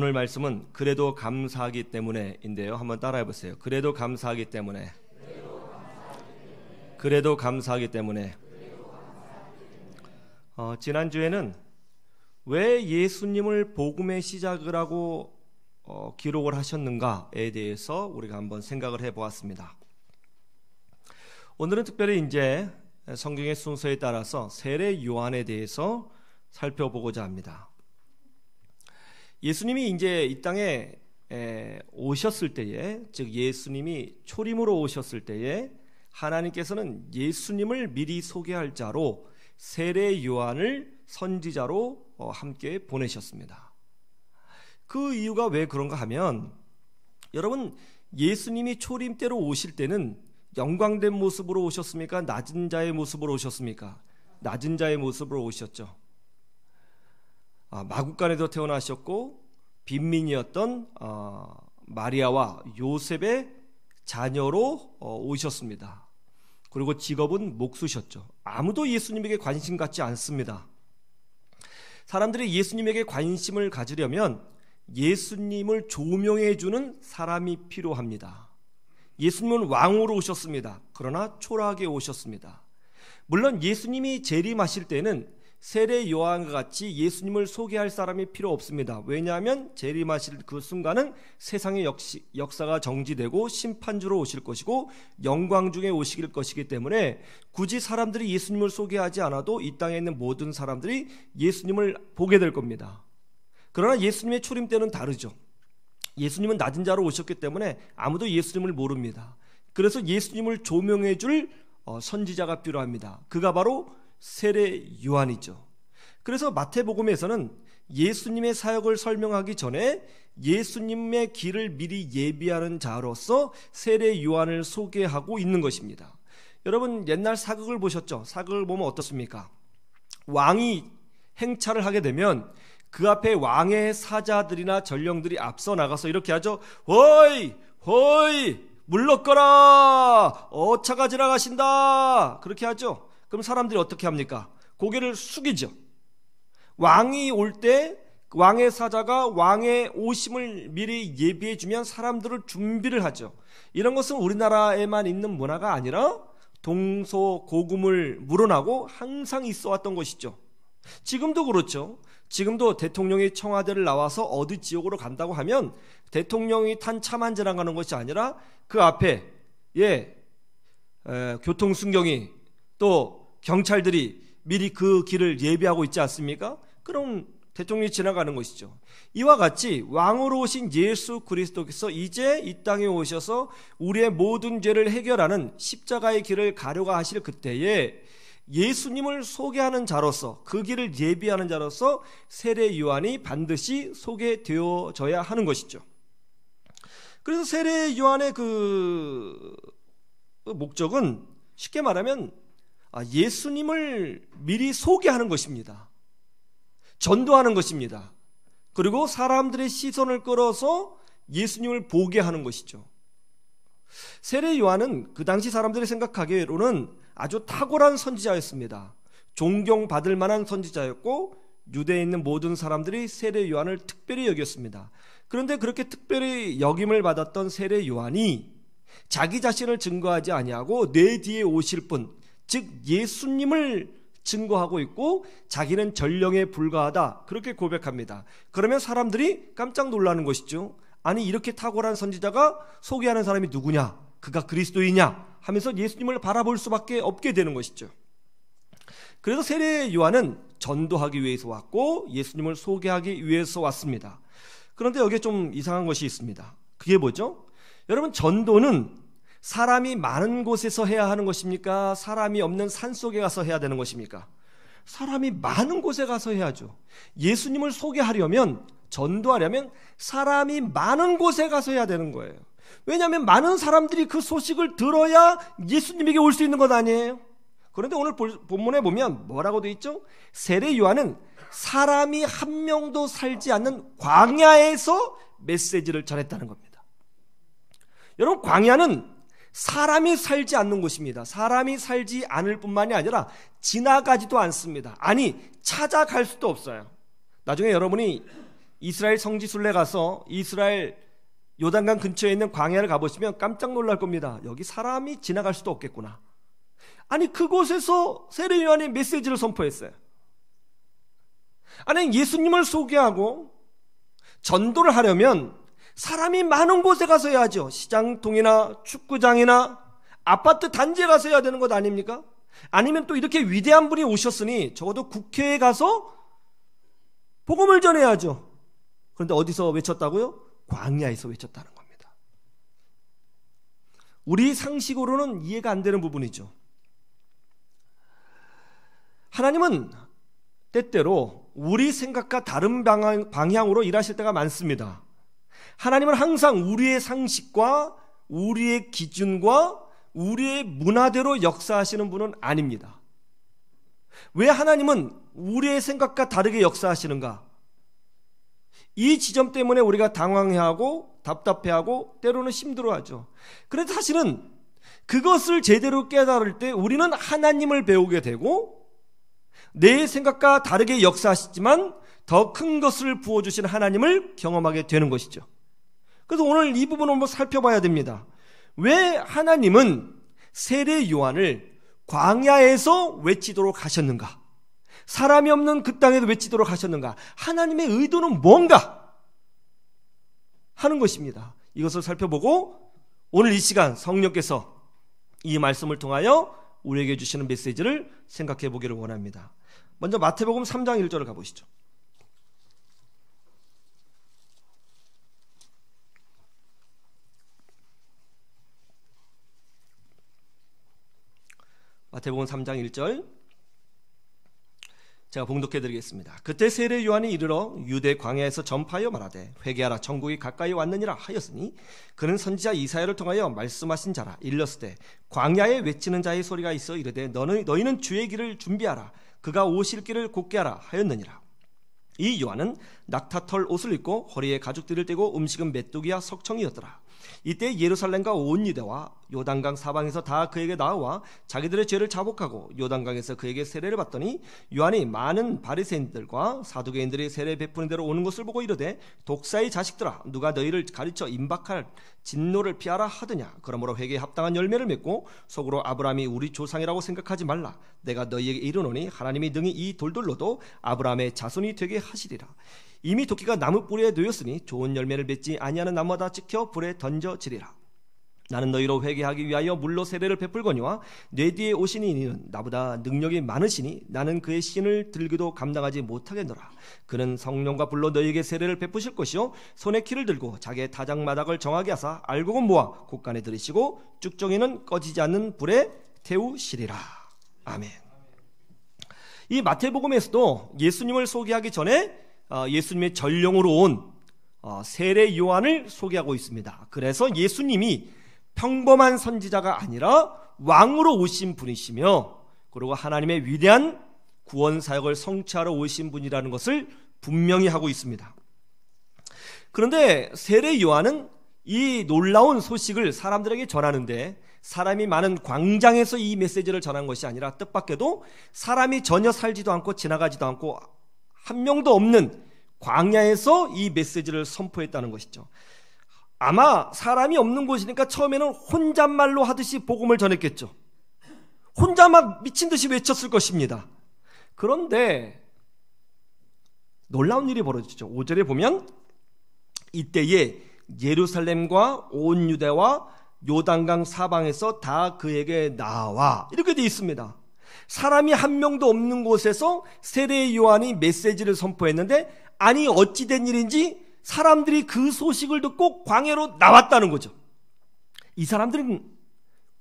오늘 말씀은 그래도 감사하기 때문에인데요. 한번 따라해 보세요. 그래도 감사하기 때문에. 그래도 감사하기 때문에. 지난주에는 왜 예수님을 복음의 시작을 하고 기록을 하셨는가에 대해서 우리가 한번 생각을 해보았습니다. 오늘은 특별히 이제 성경의 순서에 따라서 세례 요한에 대해서 살펴보고자 합니다. 예수님이 이제 이 땅에 오셨을 때에, 즉 예수님이 초림으로 오셨을 때에 하나님께서는 예수님을 미리 소개할 자로 세례 요한을 선지자로 함께 보내셨습니다. 그 이유가 왜 그런가 하면, 여러분, 예수님이 초림 때로 오실 때는 영광된 모습으로 오셨습니까? 낮은 자의 모습으로 오셨습니까? 낮은 자의 모습으로 오셨죠. 마구간에도 태어나셨고 빈민이었던 마리아와 요셉의 자녀로 오셨습니다. 그리고 직업은 목수셨죠. 아무도 예수님에게 관심 갖지 않습니다. 사람들이 예수님에게 관심을 가지려면 예수님을 조명해 주는 사람이 필요합니다. 예수님은 왕으로 오셨습니다. 그러나 초라하게 오셨습니다. 물론 예수님이 재림하실 때는 세례 요한과 같이 예수님을 소개할 사람이 필요 없습니다. 왜냐하면 재림하실 그 순간은 세상의 역사가 정지되고 심판주로 오실 것이고 영광 중에 오실 것이기 때문에 굳이 사람들이 예수님을 소개하지 않아도 이 땅에 있는 모든 사람들이 예수님을 보게 될 겁니다. 그러나 예수님의 초림 때는 다르죠. 예수님은 낮은 자로 오셨기 때문에 아무도 예수님을 모릅니다. 그래서 예수님을 조명해 줄 선지자가 필요합니다. 그가 바로 세례 요한이죠. 그래서 마태복음에서는 예수님의 사역을 설명하기 전에 예수님의 길을 미리 예비하는 자로서 세례 요한을 소개하고 있는 것입니다. 여러분, 옛날 사극을 보셨죠? 사극을 보면 어떻습니까? 왕이 행차를 하게 되면 그 앞에 왕의 사자들이나 전령들이 앞서 나가서 이렇게 하죠. 호이! 호이! 물러거라! 어차가 지나가신다! 그렇게 하죠. 그럼 사람들이 어떻게 합니까? 고개를 숙이죠. 왕이 올 때 왕의 사자가 왕의 오심을 미리 예비해 주면 사람들을 준비를 하죠. 이런 것은 우리나라에만 있는 문화가 아니라 동서고금을 물어나고 항상 있어 왔던 것이죠. 지금도 그렇죠. 지금도 대통령이 청와대를 나와서 어디 지역으로 간다고 하면 대통령이 탄 차만 지나가는 것이 아니라 그 앞에 교통순경이 또 경찰들이 미리 그 길을 예비하고 있지 않습니까? 그럼 대통령이 지나가는 것이죠. 이와 같이 왕으로 오신 예수 그리스도께서 이제 이 땅에 오셔서 우리의 모든 죄를 해결하는 십자가의 길을 가려고 하실 그때에 예수님을 소개하는 자로서, 그 길을 예비하는 자로서 세례 요한이 반드시 소개되어져야 하는 것이죠. 그래서 세례 요한의 그 목적은 쉽게 말하면 예수님을 미리 소개하는 것입니다. 전도하는 것입니다. 그리고 사람들의 시선을 끌어서 예수님을 보게 하는 것이죠. 세례 요한은 그 당시 사람들이 생각하기로는 아주 탁월한 선지자였습니다. 존경받을 만한 선지자였고 유대에 있는 모든 사람들이 세례 요한을 특별히 여겼습니다. 그런데 그렇게 특별히 역임을 받았던 세례 요한이 자기 자신을 증거하지 아니하고 내 뒤에 오실 분, 즉 예수님을 증거하고 있고 자기는 전령에 불과하다, 그렇게 고백합니다. 그러면 사람들이 깜짝 놀라는 것이죠. 아니, 이렇게 탁월한 선지자가 소개하는 사람이 누구냐, 그가 그리스도이냐 하면서 예수님을 바라볼 수밖에 없게 되는 것이죠. 그래서 세례 요한은 전도하기 위해서 왔고 예수님을 소개하기 위해서 왔습니다. 그런데 여기에 좀 이상한 것이 있습니다. 그게 뭐죠? 여러분, 전도는 사람이 많은 곳에서 해야 하는 것입니까? 사람이 없는 산속에 가서 해야 되는 것입니까? 사람이 많은 곳에 가서 해야죠. 예수님을 소개하려면, 전도하려면 사람이 많은 곳에 가서 해야 되는 거예요. 왜냐하면 많은 사람들이 그 소식을 들어야 예수님에게 올 수 있는 것 아니에요? 그런데 오늘 본문에 보면 뭐라고 되어 있죠? 세례 요한은 사람이 한 명도 살지 않는 광야에서 메시지를 전했다는 겁니다. 여러분, 광야는 사람이 살지 않는 곳입니다. 사람이 살지 않을 뿐만이 아니라 지나가지도 않습니다. 아니, 찾아갈 수도 없어요. 나중에 여러분이 이스라엘 성지순례 가서 이스라엘 요단강 근처에 있는 광야를 가보시면 깜짝 놀랄 겁니다. 여기 사람이 지나갈 수도 없겠구나. 아니, 그곳에서 세례 요한이 메시지를 선포했어요. 아니, 예수님을 소개하고 전도를 하려면 사람이 많은 곳에 가서 해야죠. 시장통이나 축구장이나 아파트 단지에 가서 해야 되는 것 아닙니까? 아니면 또 이렇게 위대한 분이 오셨으니 적어도 국회에 가서 복음을 전해야죠. 그런데 어디서 외쳤다고요? 광야에서 외쳤다는 겁니다. 우리 상식으로는 이해가 안 되는 부분이죠. 하나님은 때때로 우리 생각과 다른 방향으로 일하실 때가 많습니다. 하나님은 항상 우리의 상식과 우리의 기준과 우리의 문화대로 역사하시는 분은 아닙니다. 왜 하나님은 우리의 생각과 다르게 역사하시는가? 이 지점 때문에 우리가 당황해하고 답답해하고 때로는 힘들어하죠. 그런데 사실은 그것을 제대로 깨달을 때 우리는 하나님을 배우게 되고 내 생각과 다르게 역사하시지만 더 큰 것을 부어주신 하나님을 경험하게 되는 것이죠. 그래서 오늘 이 부분을 한번 살펴봐야 됩니다. 왜 하나님은 세례 요한을 광야에서 외치도록 하셨는가? 사람이 없는 그 땅에도 외치도록 하셨는가? 하나님의 의도는 뭔가? 하는 것입니다. 이것을 살펴보고 오늘 이 시간 성령께서 이 말씀을 통하여 우리에게 주시는 메시지를 생각해 보기를 원합니다. 먼저 마태복음 3장 1절을 가보시죠. 마태복음 3장 1절 제가 봉독해 드리겠습니다. 그때 세례 요한이 이르러 유대 광야에서 전파하여 말하되 회개하라 천국이 가까이 왔느니라 하였으니 그는 선지자 이사야를 통하여 말씀하신 자라. 일렀을 때 광야에 외치는 자의 소리가 있어 이르되 너희는 주의 길을 준비하라 그가 오실 길을 곧게 하라 하였느니라. 이 요한은 낙타털 옷을 입고 허리에 가죽띠를 떼고 음식은 메뚜기와 석청이었더라. 이때 예루살렘과 온 유대와 요단강 사방에서 다 그에게 나와 자기들의 죄를 자복하고 요단강에서 그에게 세례를 받더니 요한이 많은 바리새인들과 사두개인들이 세례 베푸는 대로 오는 것을 보고 이르되 독사의 자식들아 누가 너희를 가르쳐 임박할 진노를 피하라 하더냐. 그러므로 회개에 합당한 열매를 맺고 속으로 아브라함이 우리 조상이라고 생각하지 말라. 내가 너희에게 이르노니 하나님이 능히 이 돌들로도 아브라함의 자손이 되게 하시리라. 이미 도끼가 나무 뿌리에 놓였으니 좋은 열매를 맺지 아니하는 나무마다 찍혀 불에 던져지리라. 나는 너희로 회개하기 위하여 물로 세례를 베풀거니와 내 뒤에 오시는 이는 나보다 능력이 많으시니 나는 그의 신을 들기도 감당하지 못하겠노라. 그는 성령과 불로 너희에게 세례를 베푸실 것이요 손에 키를 들고 자기의 타작마닥을 정하게 하사 알곡은 모아 곳간에 들이시고 쭉정이는 꺼지지 않는 불에 태우시리라. 아멘. 이 마태복음에서도 예수님을 소개하기 전에 예수님의 전령으로 온 세례 요한을 소개하고 있습니다. 그래서 예수님이 평범한 선지자가 아니라 왕으로 오신 분이시며 그리고 하나님의 위대한 구원 사역을 성취하러 오신 분이라는 것을 분명히 하고 있습니다. 그런데 세례 요한은 이 놀라운 소식을 사람들에게 전하는데 사람이 많은 광장에서 이 메시지를 전한 것이 아니라 뜻밖에도 사람이 전혀 살지도 않고 지나가지도 않고 한 명도 없는 광야에서 이 메시지를 선포했다는 것이죠. 아마 사람이 없는 곳이니까 처음에는 혼잣말로 하듯이 복음을 전했겠죠. 혼자 막 미친 듯이 외쳤을 것입니다. 그런데 놀라운 일이 벌어지죠. 5절에 보면 이때에 예루살렘과 온 유대와 요단강 사방에서 다 그에게 나와 이렇게 되어 있습니다. 사람이 한 명도 없는 곳에서 세례 요한이 메시지를 선포했는데 아니 어찌된 일인지 사람들이 그 소식을 듣고 광야로 나왔다는 거죠. 이 사람들은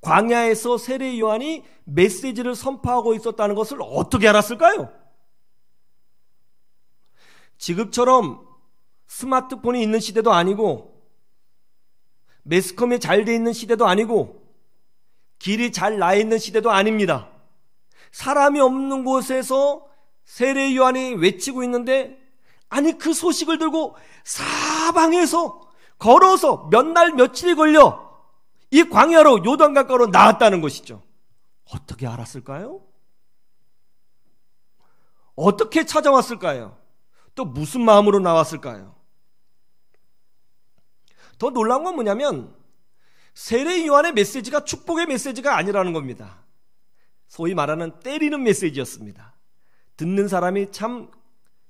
광야에서 세례 요한이 메시지를 선포하고 있었다는 것을 어떻게 알았을까요? 지금처럼 스마트폰이 있는 시대도 아니고 매스컴이 잘 돼 있는 시대도 아니고 길이 잘 나 있는 시대도 아닙니다. 사람이 없는 곳에서 세례 요한이 외치고 있는데 아니 그 소식을 들고 사방에서 걸어서 몇 날 며칠이 걸려 이 광야로 요단강가로 나왔다는 것이죠. 어떻게 알았을까요? 어떻게 찾아왔을까요? 또 무슨 마음으로 나왔을까요? 더 놀라운 건 뭐냐면 세례 요한의 메시지가 축복의 메시지가 아니라는 겁니다. 소위 말하는 때리는 메시지였습니다. 듣는 사람이 참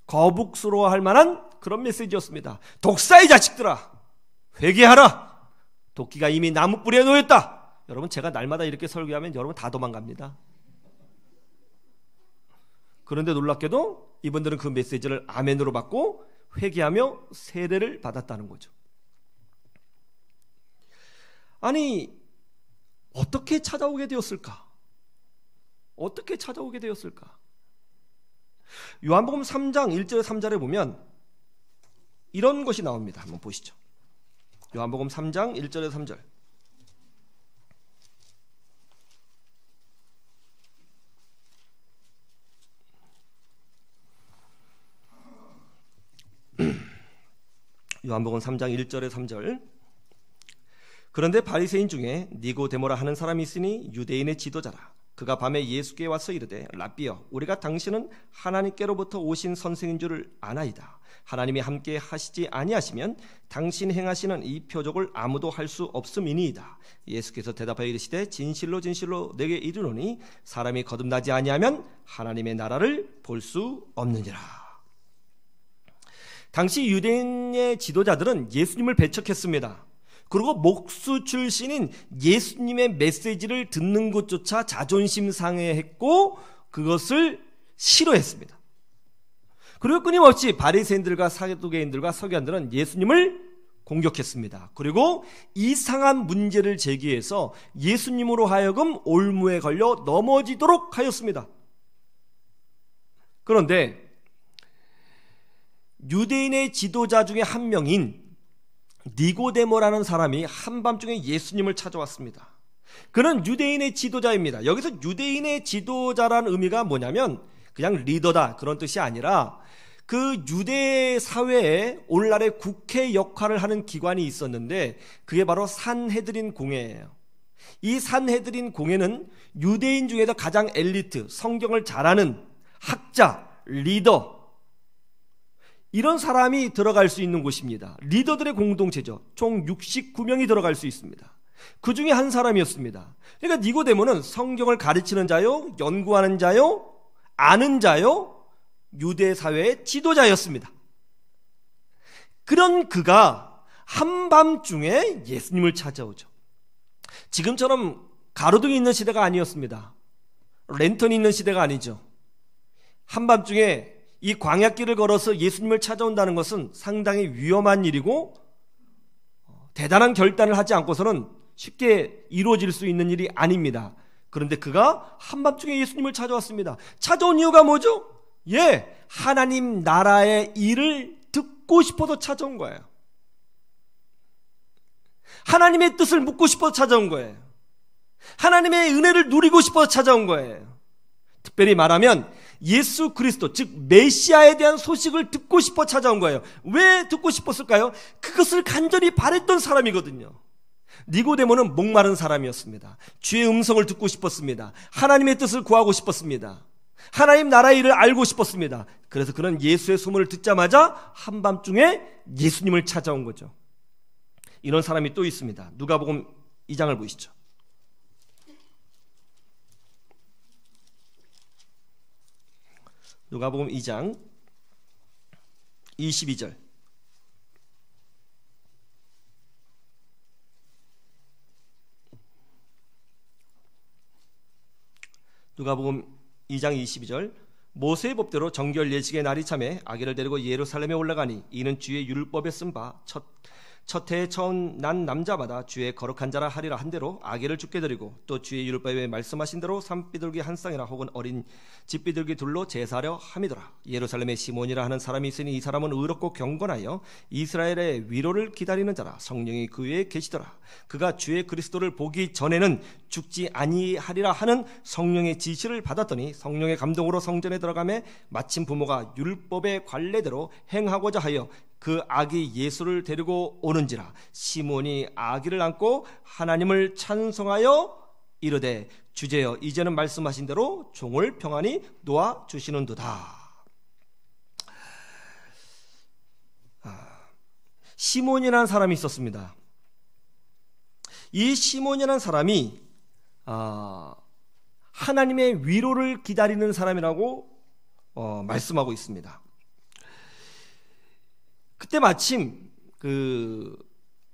거북스러워할 만한 그런 메시지였습니다. 독사의 자식들아, 회개하라. 도끼가 이미 나무 뿌리에 놓였다. 여러분, 제가 날마다 이렇게 설교하면 여러분 다 도망갑니다. 그런데 놀랍게도 이분들은 그 메시지를 아멘으로 받고 회개하며 세례를 받았다는 거죠. 아니, 어떻게 찾아오게 되었을까? 어떻게 찾아오게 되었을까? 요한복음 3장 1절에 3절에 보면 이런 것이 나옵니다. 한번 보시죠. 요한복음 3장 1절에 3절. 요한복음 3장 1절에 3절. 그런데 바리새인 중에 니고데모라 하는 사람이 있으니 유대인의 지도자라. 그가 밤에 예수께 와서 이르되 랍비여, 우리가 당신은 하나님께로부터 오신 선생인 줄을 아나이다. 하나님이 함께 하시지 아니하시면 당신 행하시는 이 표적을 아무도 할 수 없음이니이다. 예수께서 대답하여 이르시되 진실로 진실로 내게 이르노니 사람이 거듭나지 아니하면 하나님의 나라를 볼 수 없느니라. 당시 유대인의 지도자들은 예수님을 배척했습니다. 그리고 목수 출신인 예수님의 메시지를 듣는 것조차 자존심 상해했고 그것을 싫어했습니다. 그리고 끊임없이 바리새인들과 사두개인들과 서기관들은 예수님을 공격했습니다. 그리고 이상한 문제를 제기해서 예수님으로 하여금 올무에 걸려 넘어지도록 하였습니다. 그런데 유대인의 지도자 중에 한 명인 니고데모라는 사람이 한밤중에 예수님을 찾아왔습니다. 그는 유대인의 지도자입니다. 여기서 유대인의 지도자라는 의미가 뭐냐면 그냥 리더다 그런 뜻이 아니라 그 유대 사회에 오늘날의 국회 역할을 하는 기관이 있었는데 그게 바로 산헤드린 공회예요. 이 산헤드린 공회는 유대인 중에서 가장 엘리트, 성경을 잘 아는 학자, 리더, 이런 사람이 들어갈 수 있는 곳입니다. 리더들의 공동체죠. 총 69명이 들어갈 수 있습니다. 그 중에 한 사람이었습니다. 그러니까 니고데모는 성경을 가르치는 자요, 연구하는 자요, 아는 자요, 유대 사회의 지도자였습니다. 그런 그가 한밤중에 예수님을 찾아오죠. 지금처럼 가로등이 있는 시대가 아니었습니다. 랜턴이 있는 시대가 아니죠. 한밤중에 이 광야길을 걸어서 예수님을 찾아온다는 것은 상당히 위험한 일이고 대단한 결단을 하지 않고서는 쉽게 이루어질 수 있는 일이 아닙니다. 그런데 그가 한밤중에 예수님을 찾아왔습니다. 찾아온 이유가 뭐죠? 하나님 나라의 일을 듣고 싶어서 찾아온 거예요. 하나님의 뜻을 묻고 싶어서 찾아온 거예요. 하나님의 은혜를 누리고 싶어서 찾아온 거예요. 특별히 말하면 예수 그리스도, 즉 메시아에 대한 소식을 듣고 싶어 찾아온 거예요. 왜 듣고 싶었을까요? 그것을 간절히 바랬던 사람이거든요. 니고데모는 목마른 사람이었습니다. 주의 음성을 듣고 싶었습니다. 하나님의 뜻을 구하고 싶었습니다. 하나님 나라의 일을 알고 싶었습니다. 그래서 그는 예수의 소문을 듣자마자 한밤중에 예수님을 찾아온 거죠. 이런 사람이 또 있습니다. 누가복음 2장을 보시죠. 누가복음 2장 22절. 누가복음 2장 22절. 모세의 법대로 정결 예식의 날이 참에 아기를 데리고 예루살렘에 올라가니 이는 주의 율법에 쓴 바 첫 해에 처음 난 남자마다 주의 거룩한 자라 하리라 한 대로 아기를 죽게 드리고 또 주의 율법에 말씀하신 대로 산비둘기 한 쌍이나 혹은 어린 집비둘기 둘로 제사하려 함이더라. 예루살렘에 시몬이라 하는 사람이 있으니 이 사람은 의롭고 경건하여 이스라엘의 위로를 기다리는 자라. 성령이 그 위에 계시더라. 그가 주의 그리스도를 보기 전에는 죽지 아니하리라 하는 성령의 지시를 받았더니 성령의 감동으로 성전에 들어가매 마침 부모가 율법의 관례대로 행하고자 하여 그 아기 예수를 데리고 오는지라. 시몬이 아기를 안고 하나님을 찬송하여 이르되 주제여 이제는 말씀하신 대로 종을 평안히 놓아 주시는도다. 시몬이라는 사람이 있었습니다. 이 시몬이라는 사람이 하나님의 위로를 기다리는 사람이라고 말씀하고 있습니다. 그때 마침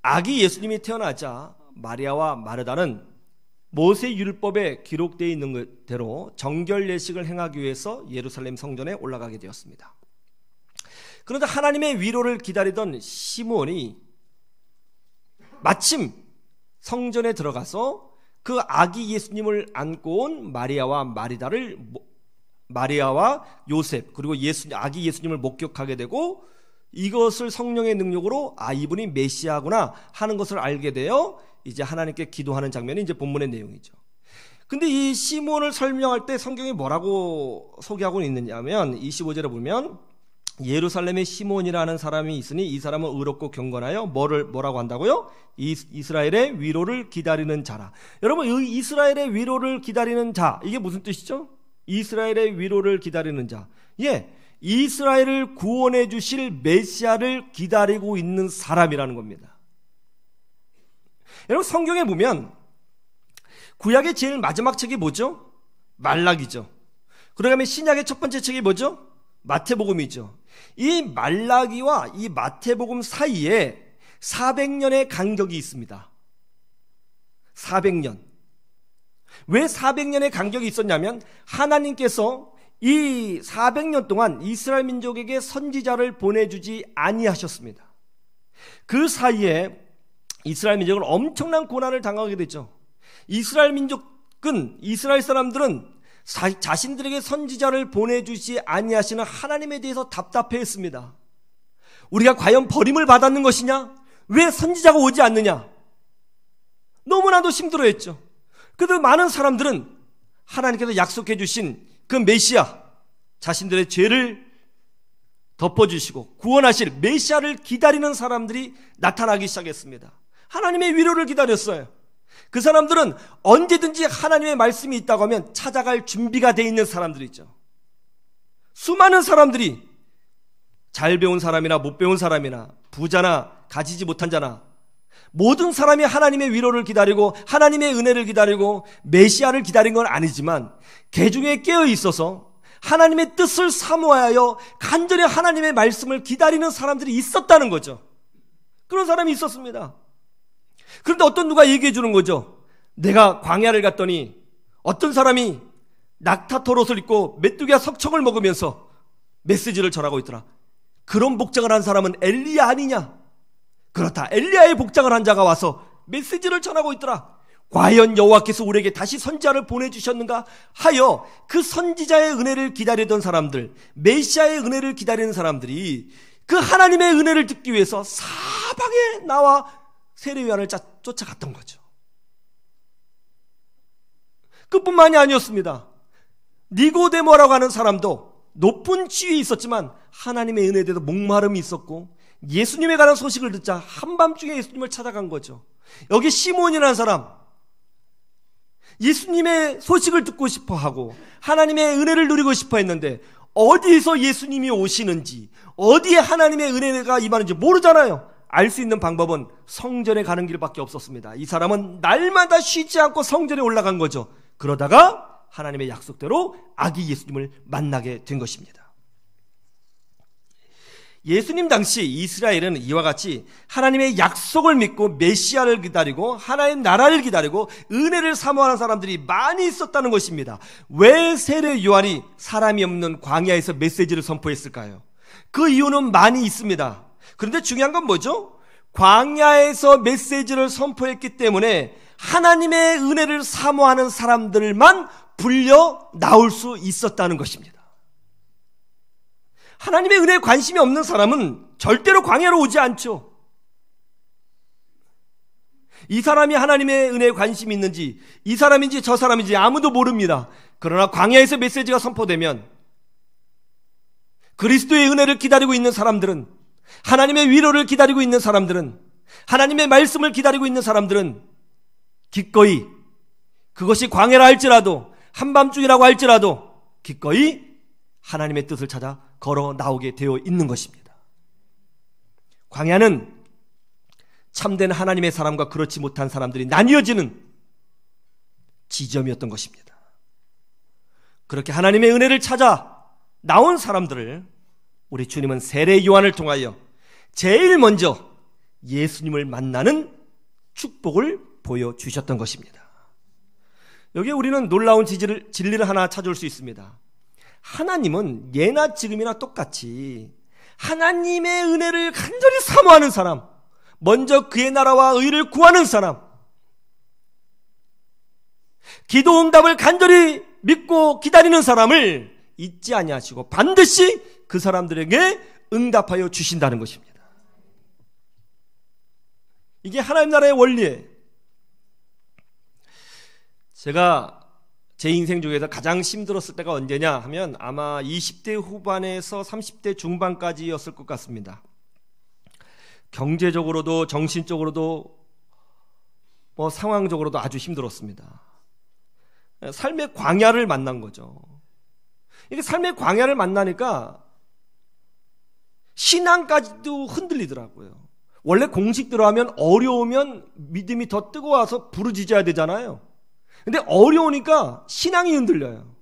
아기 예수님이 태어나자 마리아와 마르다는 모세 율법에 기록되어 있는 대로 정결 예식을 행하기 위해서 예루살렘 성전에 올라가게 되었습니다. 그런데 하나님의 위로를 기다리던 시몬이 마침 성전에 들어가서 그 아기 예수님을 안고 온 마리아와 요셉 그리고 아기 예수님을 목격하게 되고 이것을 성령의 능력으로 이분이 메시아구나 하는 것을 알게 되어 이제 하나님께 기도하는 장면이 이제 본문의 내용이죠. 근데 이 시몬을 설명할 때 성경이 뭐라고 소개하고 있느냐면 25절에 보면 예루살렘에 시몬이라는 사람이 있으니 이 사람은 의롭고 경건하여 뭐라고 한다고요? 이스라엘의 위로를 기다리는 자라. 여러분, 이 이스라엘의 위로를 기다리는 자, 이게 무슨 뜻이죠? 이스라엘의 위로를 기다리는 자. 이스라엘을 구원해 주실 메시아를 기다리고 있는 사람이라는 겁니다. 여러분, 성경에 보면 구약의 제일 마지막 책이 뭐죠? 말라기죠. 그러면 신약의 첫 번째 책이 뭐죠? 마태복음이죠. 이 말라기와 이 마태복음 사이에 400년의 간격이 있습니다. 400년. 왜 400년의 간격이 있었냐면 하나님께서 이 400년 동안 이스라엘 민족에게 선지자를 보내주지 아니하셨습니다. 그 사이에 이스라엘 민족은 엄청난 고난을 당하게 되죠. 이스라엘 사람들은 자신들에게 선지자를 보내주지 아니하시는 하나님에 대해서 답답해했습니다. 우리가 과연 버림을 받았는 것이냐? 왜 선지자가 오지 않느냐? 너무나도 힘들어했죠. 그래도 많은 사람들은 하나님께서 약속해 주신 그 메시아, 자신들의 죄를 덮어주시고 구원하실 메시아를 기다리는 사람들이 나타나기 시작했습니다. 하나님의 위로를 기다렸어요. 그 사람들은 언제든지 하나님의 말씀이 있다고 하면 찾아갈 준비가 되어 있는 사람들이죠. 수많은 사람들이 잘 배운 사람이나 못 배운 사람이나 부자나 가지지 못한 자나 모든 사람이 하나님의 위로를 기다리고 하나님의 은혜를 기다리고 메시아를 기다린 건 아니지만 개중에 깨어 있어서 하나님의 뜻을 사모하여 간절히 하나님의 말씀을 기다리는 사람들이 있었다는 거죠. 그런 사람이 있었습니다. 그런데 어떤 누가 얘기해 주는 거죠. 내가 광야를 갔더니 어떤 사람이 낙타토롯을 입고 메뚜기와 석청을 먹으면서 메시지를 전하고 있더라. 그런 복장을 한 사람은 엘리야 아니냐? 그렇다. 엘리야의 복장을 한 자가 와서 메시지를 전하고 있더라. 과연 여호와께서 우리에게 다시 선지자를 보내주셨는가 하여 그 선지자의 은혜를 기다리던 사람들, 메시아의 은혜를 기다리는 사람들이 그 하나님의 은혜를 듣기 위해서 사방에 나와 세례요한을 쫓아갔던 거죠. 그뿐만이 아니었습니다. 니고데모라고 하는 사람도 높은 지위에 있었지만 하나님의 은혜에 대해서 목마름이 있었고 예수님에 관한 소식을 듣자 한밤중에 예수님을 찾아간 거죠. 여기 시몬이라는 사람, 예수님의 소식을 듣고 싶어하고 하나님의 은혜를 누리고 싶어 했는데 어디에서 예수님이 오시는지, 어디에 하나님의 은혜가 임하는지 모르잖아요. 알 수 있는 방법은 성전에 가는 길밖에 없었습니다. 이 사람은 날마다 쉬지 않고 성전에 올라간 거죠. 그러다가 하나님의 약속대로 아기 예수님을 만나게 된 것입니다. 예수님 당시 이스라엘은 이와 같이 하나님의 약속을 믿고 메시아를 기다리고 하나님 나라를 기다리고 은혜를 사모하는 사람들이 많이 있었다는 것입니다. 왜 세례 요한이 사람이 없는 광야에서 메시지를 선포했을까요? 그 이유는 많이 있습니다. 그런데 중요한 건 뭐죠? 광야에서 메시지를 선포했기 때문에 하나님의 은혜를 사모하는 사람들만 불려 나올 수 있었다는 것입니다. 하나님의 은혜에 관심이 없는 사람은 절대로 광야로 오지 않죠. 이 사람이 하나님의 은혜에 관심이 있는지, 이 사람인지 저 사람인지 아무도 모릅니다. 그러나 광야에서 메시지가 선포되면 그리스도의 은혜를 기다리고 있는 사람들은, 하나님의 위로를 기다리고 있는 사람들은, 하나님의 말씀을 기다리고 있는 사람들은 기꺼이, 그것이 광야라 할지라도 한밤중이라고 할지라도 기꺼이 하나님의 뜻을 찾아 걸어 나오게 되어 있는 것입니다. 광야는 참된 하나님의 사람과 그렇지 못한 사람들이 나뉘어지는 지점이었던 것입니다. 그렇게 하나님의 은혜를 찾아 나온 사람들을 우리 주님은 세례 요한을 통하여 제일 먼저 예수님을 만나는 축복을 보여주셨던 것입니다. 여기에 우리는 놀라운 진리를 하나 찾을 수 있습니다. 하나님은 예나 지금이나 똑같이 하나님의 은혜를 간절히 사모하는 사람, 먼저 그의 나라와 의를 구하는 사람, 기도 응답을 간절히 믿고 기다리는 사람을 잊지 아니하시고 반드시 그 사람들에게 응답하여 주신다는 것입니다. 이게 하나님 나라의 원리예요. 제가 제 인생 중에서 가장 힘들었을 때가 언제냐 하면 아마 20대 후반에서 30대 중반까지였을 것 같습니다. 경제적으로도 정신적으로도 상황적으로도 아주 힘들었습니다. 삶의 광야를 만난 거죠. 이게 삶의 광야를 만나니까 신앙까지도 흔들리더라고요. 원래 공식대로 하면 어려우면 믿음이 더 뜨거워서 부르짖어야 되잖아요. 근데 어려우니까 신앙이 흔들려요.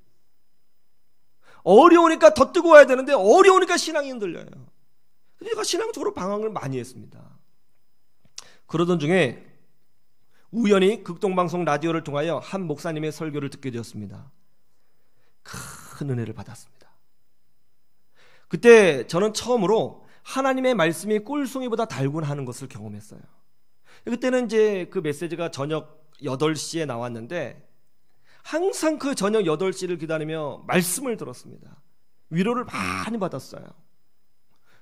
어려우니까 더 뜨거워야 되는데 어려우니까 신앙이 흔들려요. 제가 신앙적으로 방황을 많이 했습니다. 그러던 중에 우연히 극동방송 라디오를 통하여 한 목사님의 설교를 듣게 되었습니다. 큰 은혜를 받았습니다. 그때 저는 처음으로 하나님의 말씀이 꿀송이보다 달군 하는 것을 경험했어요. 그때는 이제 그 메시지가 저녁 8시에 나왔는데 항상 그 저녁 8시를 기다리며 말씀을 들었습니다. 위로를 많이 받았어요.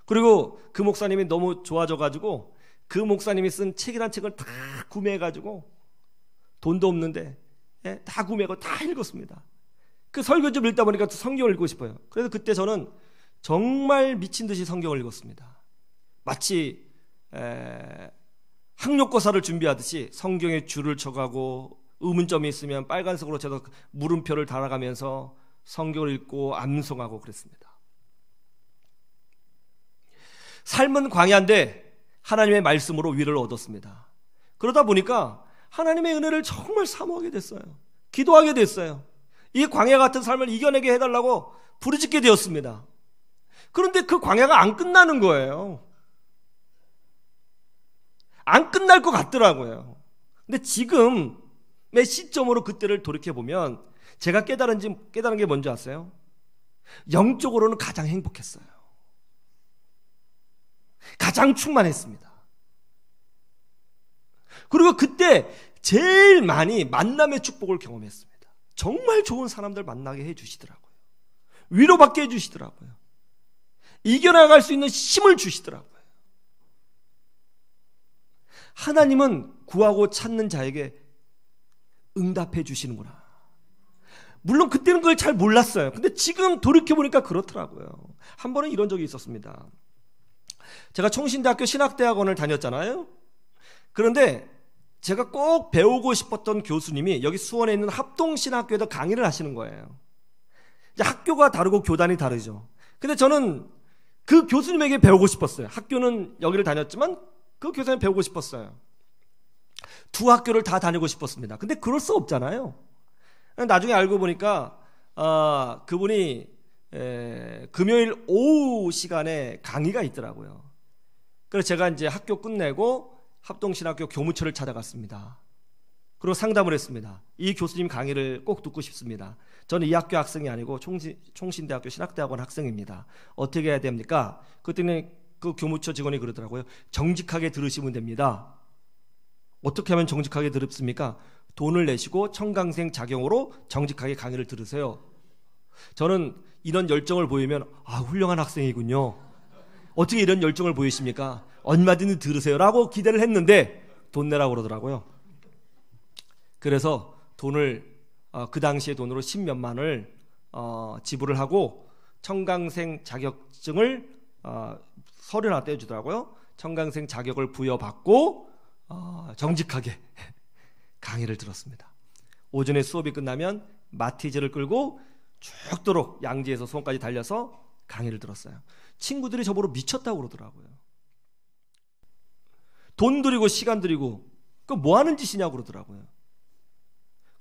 그리고 그 목사님이 너무 좋아져가지고 그 목사님이 쓴 책이란 책을 다 구매해가지고 돈도 없는데 다 구매하고 다 읽었습니다. 그 설교 좀 읽다 보니까 성경을 읽고 싶어요. 그래서 그때 저는 정말 미친 듯이 성경을 읽었습니다. 마치 학력고사를 준비하듯이 성경에 줄을 쳐가고 의문점이 있으면 빨간색으로 쳐서 물음표를 달아가면서 성경을 읽고 암송하고 그랬습니다. 삶은 광야인데 하나님의 말씀으로 위를 얻었습니다. 그러다 보니까 하나님의 은혜를 정말 사모하게 됐어요. 기도하게 됐어요. 이 광야 같은 삶을 이겨내게 해달라고 부르짖게 되었습니다. 그런데 그 광야가 안 끝나는 거예요. 안 끝날 것 같더라고요. 근데 지금의 시점으로 그때를 돌이켜보면 제가 깨달은 게 뭔지 아세요? 영적으로는 가장 행복했어요. 가장 충만했습니다. 그리고 그때 제일 많이 만남의 축복을 경험했습니다. 정말 좋은 사람들 만나게 해주시더라고요. 위로받게 해주시더라고요. 이겨나갈 수 있는 힘을 주시더라고요. 하나님은 구하고 찾는 자에게 응답해 주시는구나. 물론 그때는 그걸 잘 몰랐어요. 근데 지금 돌이켜보니까 그렇더라고요. 한 번은 이런 적이 있었습니다. 제가 총신대학교 신학대학원을 다녔잖아요. 그런데 제가 꼭 배우고 싶었던 교수님이 여기 수원에 있는 합동신학교에다 강의를 하시는 거예요. 이제 학교가 다르고 교단이 다르죠. 근데 저는 그 교수님에게 배우고 싶었어요. 학교는 여기를 다녔지만 그 교수님 배우고 싶었어요. 두 학교를 다 다니고 싶었습니다. 근데 그럴 수 없잖아요. 나중에 알고 보니까 그분이 금요일 오후 시간에 강의가 있더라고요. 그래서 제가 이제 학교 끝내고 합동신학교 교무처를 찾아갔습니다. 그리고 상담을 했습니다. 이 교수님 강의를 꼭 듣고 싶습니다. 저는 이 학교 학생이 아니고 총신대학교 신학대학원 학생입니다. 어떻게 해야 됩니까? 그때는 그 교무처 직원이 그러더라고요. 정직하게 들으시면 됩니다. 어떻게 하면 정직하게 들읍니까? 돈을 내시고 청강생 자격으로 정직하게 강의를 들으세요. 저는 이런 열정을 보이면 훌륭한 학생이군요. 어떻게 이런 열정을 보이십니까? 얼마든지 들으세요라고 기대를 했는데 돈 내라고 그러더라고요. 그래서 돈을 그 당시에 돈으로 10몇만을 지불을 하고 청강생 자격증을 서류 하나 떼주더라고요. 청강생 자격을 부여받고 정직하게 강의를 들었습니다. 오전에 수업이 끝나면 마티즈를 끌고 죽도록 양지에서 수원까지 달려서 강의를 들었어요. 친구들이 저보고 미쳤다고 그러더라고요. 돈 들이고 시간 들이고 그 뭐 하는 짓이냐고 그러더라고요.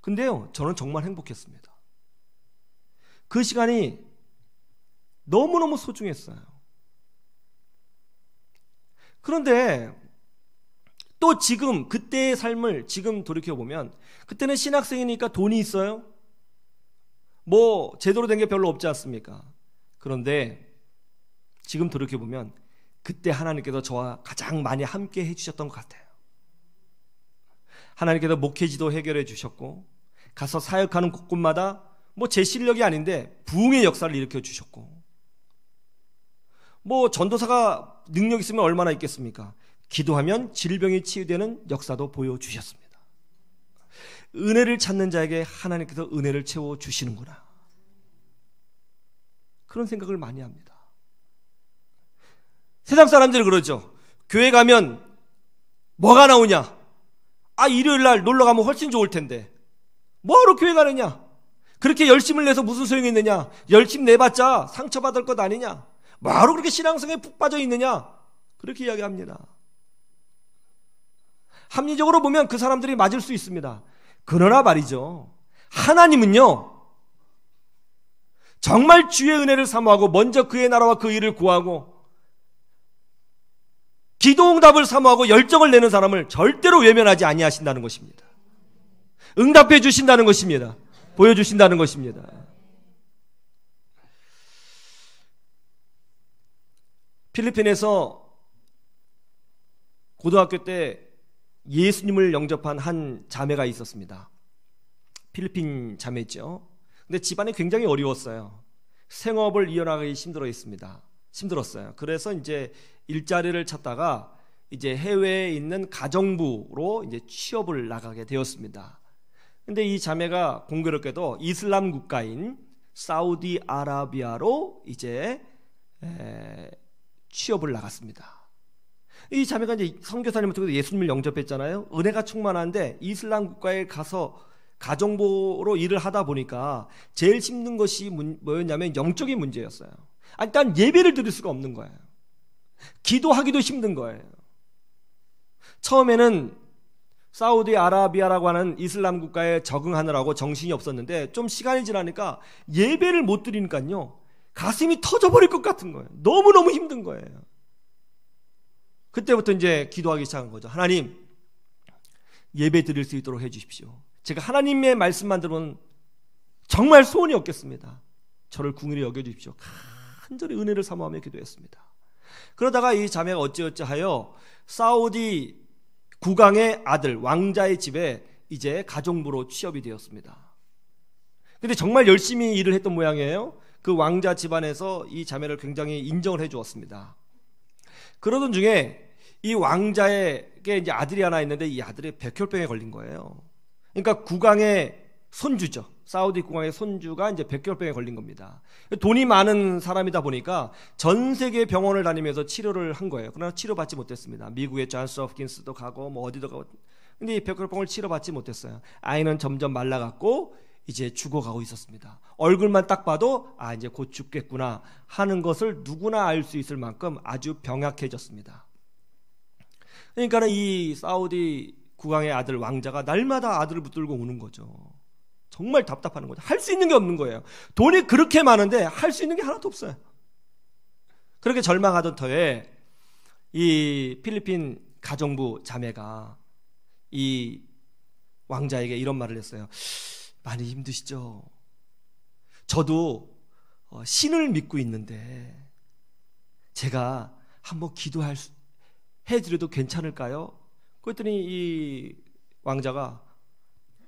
근데요, 저는 정말 행복했습니다. 그 시간이 너무너무 소중했어요. 그런데 또 지금 그때의 삶을 지금 돌이켜보면, 그때는 신학생이니까 돈이 있어요? 뭐 제대로 된 게 별로 없지 않습니까? 그런데 지금 돌이켜보면 그때 하나님께서 저와 가장 많이 함께 해주셨던 것 같아요. 하나님께서 목회지도 해결해 주셨고, 가서 사역하는 곳곳마다 뭐 제 실력이 아닌데 부흥의 역사를 일으켜 주셨고, 뭐 전도사가 능력 있으면 얼마나 있겠습니까? 기도하면 질병이 치유되는 역사도 보여주셨습니다. 은혜를 찾는 자에게 하나님께서 은혜를 채워주시는구나, 그런 생각을 많이 합니다. 세상 사람들이 그러죠. 교회 가면 뭐가 나오냐? 일요일날 놀러가면 훨씬 좋을 텐데 뭐하러 교회 가느냐? 그렇게 열심을 내서 무슨 소용이 있느냐? 열심 내봤자 상처받을 것 아니냐? 뭐하러 그렇게 신앙성에 푹 빠져 있느냐? 그렇게 이야기합니다. 합리적으로 보면 그 사람들이 맞을 수 있습니다. 그러나 말이죠, 하나님은요, 정말 주의 은혜를 사모하고 먼저 그의 나라와 그 일을 구하고 기도응답을 사모하고 열정을 내는 사람을 절대로 외면하지 아니하신다는 것입니다. 응답해 주신다는 것입니다. 보여주신다는 것입니다. 필리핀에서 고등학교 때 예수님을 영접한 한 자매가 있었습니다. 필리핀 자매죠. 근데 집안이 굉장히 어려웠어요. 생업을 이어나가기 힘들었어요. 그래서 이제 일자리를 찾다가 이제 해외에 있는 가정부로 이제 취업을 나가게 되었습니다. 근데 이 자매가 공교롭게도 이슬람 국가인 사우디아라비아로 이제 취업을 나갔습니다. 이 자매가 이제 선교사님을 통해서 예수님을 영접했잖아요. 은혜가 충만한데 이슬람 국가에 가서 가정부로 일을 하다 보니까 제일 힘든 것이 뭐였냐면 영적인 문제였어요. 일단 예배를 드릴 수가 없는 거예요. 기도하기도 힘든 거예요. 처음에는 사우디아라비아라고 하는 이슬람 국가에 적응하느라고 정신이 없었는데 좀 시간이 지나니까 예배를 못 드리니까요, 가슴이 터져버릴 것 같은 거예요. 너무너무 힘든 거예요. 그때부터 이제 기도하기 시작한 거죠. 하나님, 예배 드릴 수 있도록 해주십시오. 제가 하나님의 말씀만 들으면 정말 소원이 없겠습니다. 저를 긍휼히 여겨주십시오. 간절히 은혜를 사모하며 기도했습니다. 그러다가 이 자매가 어찌어찌하여 사우디 국왕의 아들 왕자의 집에 이제 가정부로 취업이 되었습니다. 근데 정말 열심히 일을 했던 모양이에요. 그 왕자 집안에서 이 자매를 굉장히 인정을 해 주었습니다. 그러던 중에 이 왕자에게 이제 아들이 하나 있는데 이 아들이 백혈병에 걸린 거예요. 그러니까 국왕의 손주죠. 사우디 국왕의 손주가 이제 백혈병에 걸린 겁니다. 돈이 많은 사람이다 보니까 전 세계 병원을 다니면서 치료를 한 거예요. 그러나 치료받지 못했습니다. 미국의 존스 홉킨스도 가고 뭐 어디도 가고. 근데 이 백혈병을 치료받지 못했어요. 아이는 점점 말라갔고 이제 죽어가고 있었습니다. 얼굴만 딱 봐도 이제 곧 죽겠구나 하는 것을 누구나 알 수 있을 만큼 아주 병약해졌습니다. 그러니까 이 사우디 국왕의 아들 왕자가 날마다 아들을 붙들고 오는 거죠. 정말 답답한 거죠. 할 수 있는 게 없는 거예요. 돈이 그렇게 많은데 할 수 있는 게 하나도 없어요. 그렇게 절망하던 터에 이 필리핀 가정부 자매가 이 왕자에게 이런 말을 했어요. 많이 힘드시죠? 저도 신을 믿고 있는데 제가 한번 해드려도 괜찮을까요? 그랬더니 이 왕자가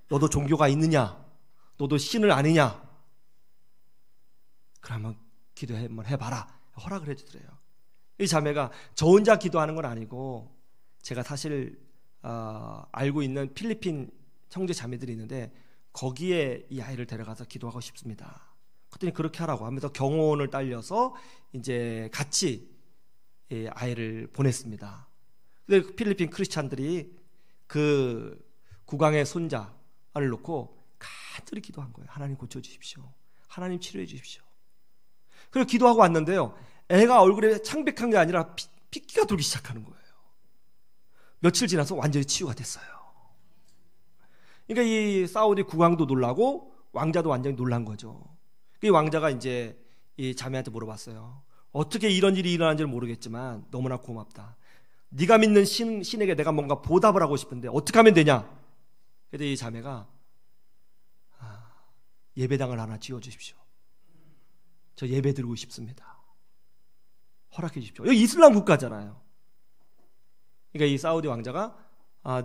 너도 종교가 있느냐? 너도 신을 아느냐? 그러면 기도 한번 해봐라. 허락을 해주더래요. 이 자매가 저 혼자 기도하는 건 아니고 제가 사실 알고 있는 필리핀 형제 자매들이 있는데 거기에 이 아이를 데려가서 기도하고 싶습니다. 그랬더니 그렇게 하라고 하면서 경호원을 딸려서 이제 같이 이 아이를 보냈습니다. 근데 필리핀 크리스찬들이 그 국왕의 손자를 놓고 간절히 기도한 거예요. 하나님 고쳐주십시오. 하나님 치료해 주십시오. 그리고 기도하고 왔는데요, 애가 얼굴에 창백한 게 아니라 핏기가 돌기 시작하는 거예요. 며칠 지나서 완전히 치유가 됐어요. 그러니까 이 사우디 국왕도 놀라고 왕자도 완전히 놀란 거죠. 이 왕자가 이제 이 자매한테 물어봤어요. 어떻게 이런 일이 일어난지는 모르겠지만 너무나 고맙다. 네가 믿는 신에게 내가 뭔가 보답을 하고 싶은데 어떻게 하면 되냐? 그래서 이 자매가 예배당을 하나 지어주십시오. 저 예배 드리고 싶습니다. 허락해 주십시오. 여기 이슬람 국가잖아요. 그러니까 이 사우디 왕자가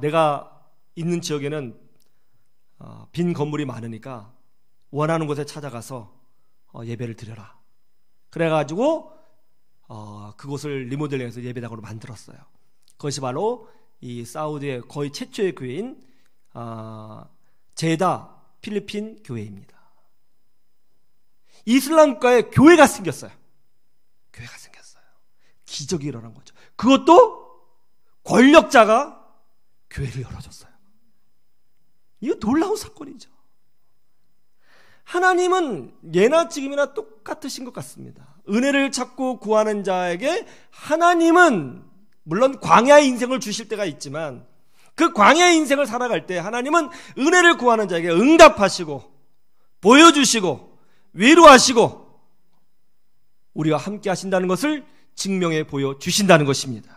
내가 있는 지역에는 빈 건물이 많으니까 원하는 곳에 찾아가서 예배를 드려라. 그래가지고 그곳을 리모델링해서 예배당으로 만들었어요. 그것이 바로 이 사우디의 거의 최초의 교회인 제다 필리핀 교회입니다. 이슬람 국가에 교회가 생겼어요. 교회가 생겼어요. 기적이 일어난 거죠. 그것도 권력자가 교회를 열어줬어요. 이거 놀라운 사건이죠. 하나님은 예나 지금이나 똑같으신 것 같습니다. 은혜를 찾고 구하는 자에게 하나님은 물론 광야의 인생을 주실 때가 있지만 그 광야의 인생을 살아갈 때 하나님은 은혜를 구하는 자에게 응답하시고 보여주시고 위로하시고 우리와 함께 하신다는 것을 증명해 보여주신다는 것입니다.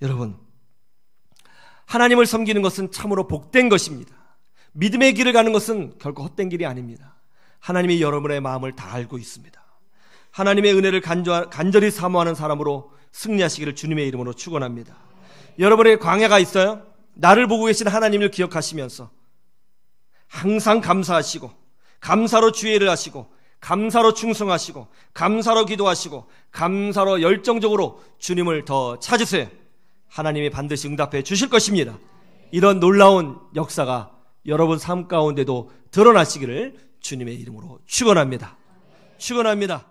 여러분, 하나님을 섬기는 것은 참으로 복된 것입니다. 믿음의 길을 가는 것은 결코 헛된 길이 아닙니다. 하나님이 여러분의 마음을 다 알고 있습니다. 하나님의 은혜를 간절히 사모하는 사람으로 승리하시기를 주님의 이름으로 축원합니다. 여러분의 광야가 있어요? 나를 보고 계신 하나님을 기억하시면서 항상 감사하시고 감사로 주의 일을 하시고 감사로 충성하시고 감사로 기도하시고 감사로 열정적으로 주님을 더 찾으세요. 하나님이 반드시 응답해 주실 것입니다. 이런 놀라운 역사가 여러분 삶 가운데도 드러나시기를 주님의 이름으로 축원합니다. 축원합니다.